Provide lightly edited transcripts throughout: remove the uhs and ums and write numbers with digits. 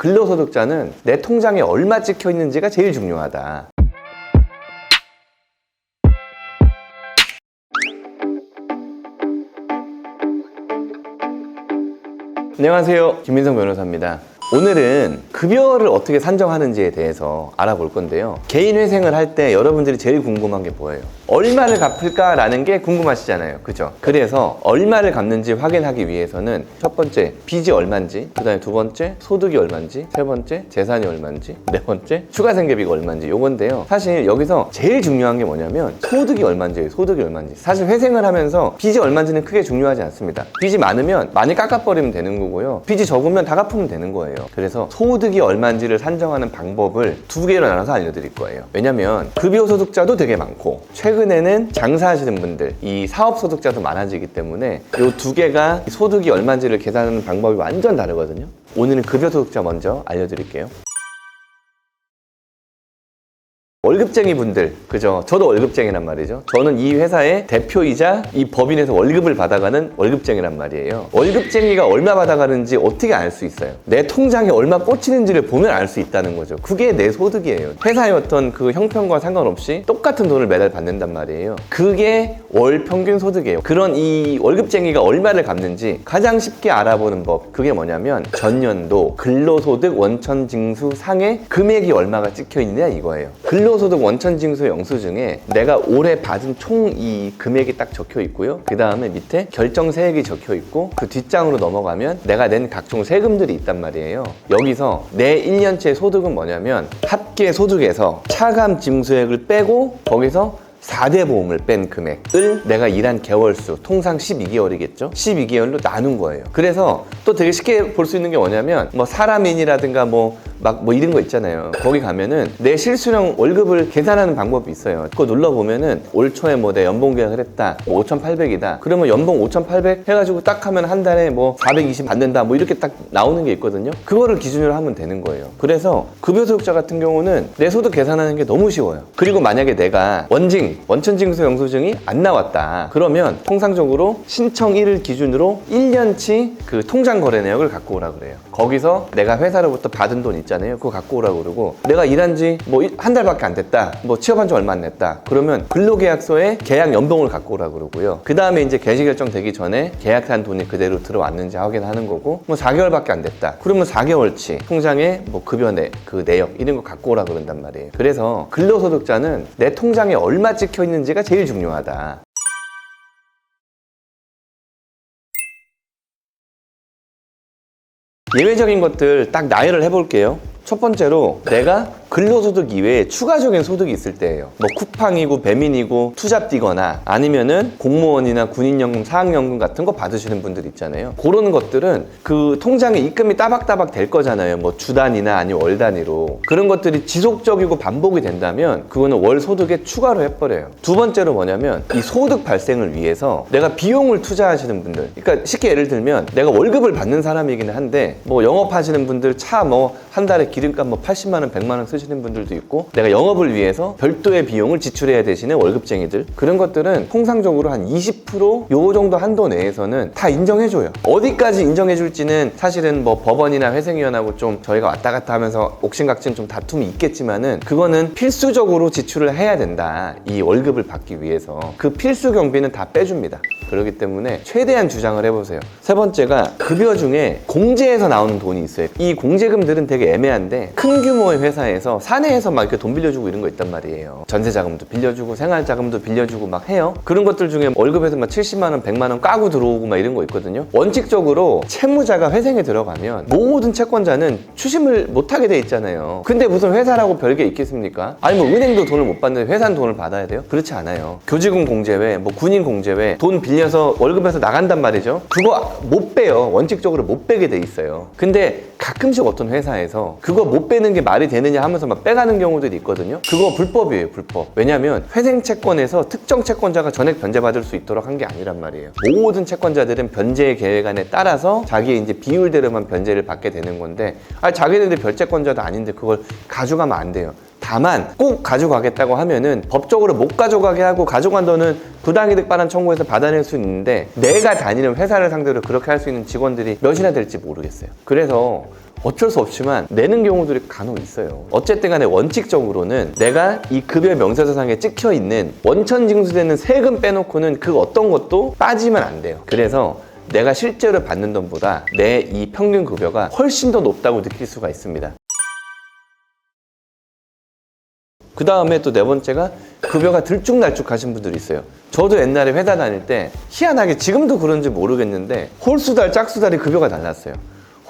근로소득자는 내 통장에 얼마 찍혀 있는지가 제일 중요하다. 안녕하세요, 김민성 변호사입니다. 오늘은 급여를 어떻게 산정하는지에 대해서 알아볼 건데요. 개인 회생을 할 때 여러분들이 제일 궁금한 게 뭐예요? 얼마를 갚을까라는 게 궁금하시잖아요, 그죠? 그래서 얼마를 갚는지 확인하기 위해서는 첫 번째, 빚이 얼마인지, 그 다음에 두 번째, 소득이 얼마인지, 세 번째, 재산이 얼마인지, 네 번째, 추가생계비가 얼마인지, 요건데요. 사실 여기서 제일 중요한 게 뭐냐면 소득이 얼마인지, 소득이 얼마인지. 사실 회생을 하면서 빚이 얼마인지는 크게 중요하지 않습니다. 빚이 많으면 많이 깎아버리면 되는 거고요. 빚이 적으면 다 갚으면 되는 거예요. 그래서 소득이 얼마인지를 산정하는 방법을 두 개로 나눠서 알려드릴 거예요. 왜냐면 급여 소득자도 되게 많고 최근에는 장사하시는 분들, 이 사업 소득자도 많아지기 때문에 이 두 개가 소득이 얼마인지를 계산하는 방법이 완전 다르거든요. 오늘은 급여 소득자 먼저 알려드릴게요. 월급쟁이 분들, 그죠? 저도 월급쟁이란 말이죠. 저는 이 회사의 대표이자 이 법인에서 월급을 받아가는 월급쟁이란 말이에요. 월급쟁이가 얼마 받아가는지 어떻게 알 수 있어요? 내 통장에 얼마 꽂히는지를 보면 알 수 있다는 거죠. 그게 내 소득이에요. 회사의 어떤 그 형편과 상관없이 똑같은 돈을 매달 받는단 말이에요. 그게 월 평균 소득이에요. 그런 이 월급쟁이가 얼마를 갚는지 가장 쉽게 알아보는 법, 그게 뭐냐면 전년도 근로소득 원천징수 상의 금액이 얼마가 찍혀 있느냐 이거예요. 근로소득 원천징수 영수증에 내가 올해 받은 총 이 금액이 딱 적혀 있고요. 그 다음에 밑에 결정세액이 적혀 있고 그 뒷장으로 넘어가면 내가 낸 각종 세금들이 있단 말이에요. 여기서 내 1년치 소득은 뭐냐면 합계 소득에서 차감 징수액을 빼고 거기서 4대 보험을 뺀 금액을 내가 일한 개월수, 통상 12개월이겠죠? 12개월로 나눈 거예요. 그래서 또 되게 쉽게 볼 수 있는 게 뭐냐면 뭐 사람인이라든가 뭐 이런 거 있잖아요. 거기 가면은 내 실수령 월급을 계산하는 방법이 있어요. 그거 눌러보면은 올 초에 뭐 내 연봉 계약을 했다, 뭐 5,800이다. 그러면 연봉 5,800 해가지고 딱 하면 한 달에 뭐 420 받는다, 뭐 이렇게 딱 나오는 게 있거든요. 그거를 기준으로 하면 되는 거예요. 그래서 급여소득자 같은 경우는 내 소득 계산하는 게 너무 쉬워요. 그리고 만약에 내가 원천징수 영수증이 안 나왔다. 그러면 통상적으로 신청일을 기준으로 1년치 그 통장 거래 내역을 갖고 오라 그래요. 거기서 내가 회사로부터 받은 돈 있잖아요. 그거 갖고 오라 그러고 내가 일한 지 뭐 한 달밖에 안 됐다. 뭐 취업한 지 얼마 안 됐다. 그러면 근로계약서에 계약 연봉을 갖고 오라 그러고요. 그 다음에 이제 개시 결정 되기 전에 계약한 돈이 그대로 들어왔는지 확인하는 거고 뭐 4개월밖에 안 됐다. 그러면 4개월치 통장에 뭐 급여 그 내역 이런 거 갖고 오라 그런단 말이에요. 그래서 근로소득자는 내 통장에 얼마 찍혀 있는지가 제일 중요하다. 예외적인 것들 딱 나열을 해볼게요. 첫 번째로 내가 근로소득 이외에 추가적인 소득이 있을 때예요. 뭐 쿠팡이고 배민이고 투잡 뛰거나 아니면은 공무원이나 군인연금, 사학연금 같은 거 받으시는 분들 있잖아요. 그런 것들은 그 통장에 입금이 따박따박 될 거잖아요. 뭐 주 단위나 아니면 월 단위로. 그런 것들이 지속적이고 반복이 된다면 그거는 월 소득에 추가로 해버려요. 두 번째로 뭐냐면 이 소득 발생을 위해서 내가 비용을 투자하시는 분들, 그러니까 쉽게 예를 들면 내가 월급을 받는 사람이긴 한데 뭐 영업하시는 분들 차 뭐 한 달에 기름값 뭐 80만 원, 100만 원 쓰시는 분들도 있고 내가 영업을 위해서 별도의 비용을 지출해야 되시는 월급쟁이들, 그런 것들은 통상적으로 한 20% 요 정도 한도 내에서는 다 인정해줘요. 어디까지 인정해줄지는 사실은 뭐 법원이나 회생위원하고 좀 저희가 왔다 갔다 하면서 옥신각신 좀 다툼이 있겠지만은 그거는 필수적으로 지출을 해야 된다. 이 월급을 받기 위해서 그 필수 경비는 다 빼줍니다. 그렇기 때문에 최대한 주장을 해보세요. 세 번째가 급여 중에 공제에서 나오는 돈이 있어요. 이 공제금들은 되게 애매한데 큰 규모의 회사에서 사내에서 막 이렇게 돈 빌려주고 이런 거 있단 말이에요. 전세자금도 빌려주고 생활자금도 빌려주고 막 해요. 그런 것들 중에 월급에서 막 70만 원, 100만 원 까고 들어오고 막 이런 거 있거든요. 원칙적으로 채무자가 회생에 들어가면 모든 채권자는 추심을 못하게 돼 있잖아요. 근데 무슨 회사라고 별게 있겠습니까? 아니 뭐 은행도 돈을 못 받는데 회사는 돈을 받아야 돼요? 그렇지 않아요. 교직원 공제외, 뭐 군인 공제외 돈 빌려서 월급에서 나간단 말이죠. 그거 못 빼요. 원칙적으로 못 빼게 돼 있어요. 근데 가끔씩 어떤 회사에서 그거 못 빼는 게 말이 되느냐 하면서 막 빼가는 경우들이 있거든요. 그거 불법이에요, 불법. 왜냐면 회생 채권에서 특정 채권자가 전액 변제받을 수 있도록 한 게 아니란 말이에요. 모든 채권자들은 변제 계획안에 따라서 자기의 이제 비율대로만 변제를 받게 되는 건데, 자기네들 별채권자도 아닌데 그걸 가져가면 안 돼요. 다만 꼭 가져가겠다고 하면은 법적으로 못 가져가게 하고 가져간 돈은 부당이득 반환 청구해서 받아낼 수 있는데 내가 다니는 회사를 상대로 그렇게 할 수 있는 직원들이 몇이나 될지 모르겠어요. 그래서 어쩔 수 없지만 내는 경우들이 간혹 있어요. 어쨌든 간에 원칙적으로는 내가 이 급여 명세서상에 찍혀 있는 원천 징수되는 세금 빼놓고는 그 어떤 것도 빠지면 안 돼요. 그래서 내가 실제로 받는 돈보다 내 이 평균 급여가 훨씬 더 높다고 느낄 수가 있습니다. 그 다음에 또 네 번째가 급여가 들쭉날쭉하신 분들이 있어요. 저도 옛날에 회사 다닐 때 희한하게 지금도 그런지 모르겠는데 홀수달, 짝수달이 급여가 달랐어요.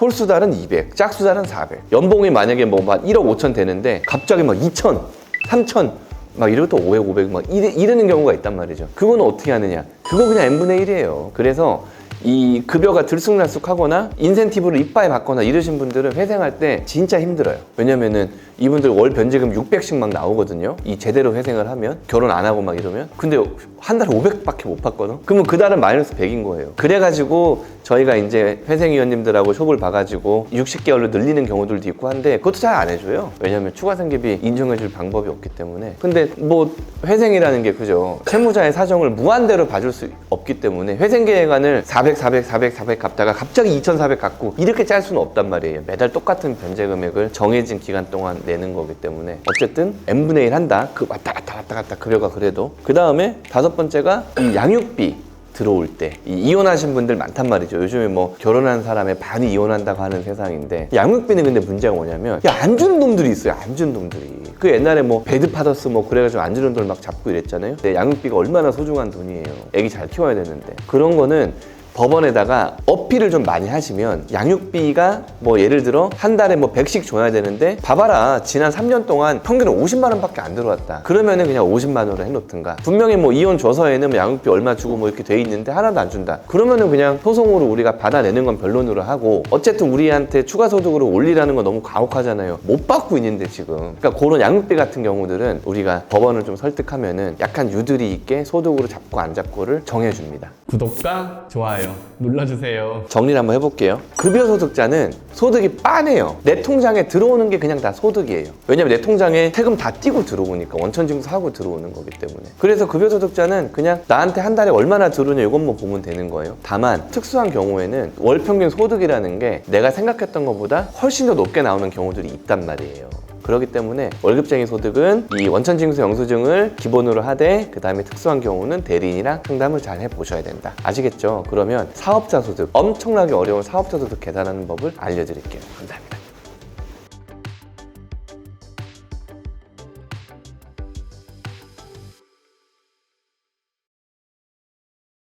홀수달은 200, 짝수달은 400. 연봉이 만약에 뭐 1억 5천 되는데 갑자기 막 2천, 3천 막 이러고 또 500, 500 막 이러는 경우가 있단 말이죠. 그거는 어떻게 하느냐? 그거 그냥 n분의 1이에요. 그래서 이 급여가 들쑥날쑥하거나 인센티브를 이빠이 받거나 이러신 분들은 회생할 때 진짜 힘들어요. 왜냐면은 이분들 월 변제금 600씩 막 나오거든요. 이 제대로 회생을 하면 결혼 안 하고 막 이러면 근데 한 달에 500밖에 못 받거든. 그러면 그 달은 마이너스 100인 거예요. 그래가지고 저희가 이제 회생위원님들하고 숍을 봐가지고 60개월로 늘리는 경우들도 있고 한데 그것도 잘 안 해줘요. 왜냐면 추가생계비 인정해줄 방법이 없기 때문에. 근데 뭐 회생이라는 게 그죠. 채무자의 사정을 무한대로 봐줄 수 없기 때문에 회생계획안을 400, 400, 400, 400 갚다가 갑자기 2,400 갚고 이렇게 짤 수는 없단 말이에요. 매달 똑같은 변제 금액을 정해진 기간 동안 내는 거기 때문에 어쨌든 n분의 1 한다. 그 왔다 갔다 급여가 그래도. 그 다음에 다섯 번째가 이 양육비 들어올 때 이혼하신 분들 많단 말이죠. 요즘에 뭐 결혼한 사람의 반이 이혼한다고 하는 세상인데 양육비는 근데 문제가 뭐냐면 안 주는 놈들이 있어요. 안 주는 놈들이. 그 옛날에 뭐 배드파더스 뭐 그래가지고 안 주는 돈 막 잡고 이랬잖아요. 근데 양육비가 얼마나 소중한 돈이에요. 애기 잘 키워야 되는데. 그런 거는 법원에다가 어필을 좀 많이 하시면 양육비가 뭐 예를 들어 한 달에 뭐 100씩 줘야 되는데 봐봐라 지난 3년 동안 평균 50만 원밖에 안 들어왔다. 그러면은 그냥 50만 원으로 해놓든가. 분명히 뭐 이혼 조서에는 뭐 양육비 얼마 주고 뭐 이렇게 돼 있는데 하나도 안 준다. 그러면은 그냥 소송으로 우리가 받아내는 건 변론으로 하고 어쨌든 우리한테 추가 소득으로 올리라는 건 너무 가혹하잖아요. 못 받고 있는데 지금. 그러니까 그런 양육비 같은 경우들은 우리가 법원을 좀 설득하면은 약간 유두리 있게 소득으로 잡고 안 잡고를 정해줍니다. 구독과 좋아요 눌러주세요. 정리를 한번 해볼게요. 급여소득자는 소득이 빤해요. 내 통장에 들어오는 게 그냥 다 소득이에요. 왜냐면 내 통장에 세금 다 띄고 들어오니까 원천징수하고 들어오는 거기 때문에. 그래서 급여소득자는 그냥 나한테 한 달에 얼마나 들어오냐 이것만 보면 되는 거예요. 다만 특수한 경우에는 월평균 소득이라는 게 내가 생각했던 것보다 훨씬 더 높게 나오는 경우들이 있단 말이에요. 그렇기 때문에 월급쟁이 소득은 이 원천징수 영수증을 기본으로 하되 그 다음에 특수한 경우는 대리인이랑 상담을 잘 해보셔야 된다. 아시겠죠? 그러면 사업자 소득, 엄청나게 어려운 사업자 소득 계산하는 법을 알려드릴게요.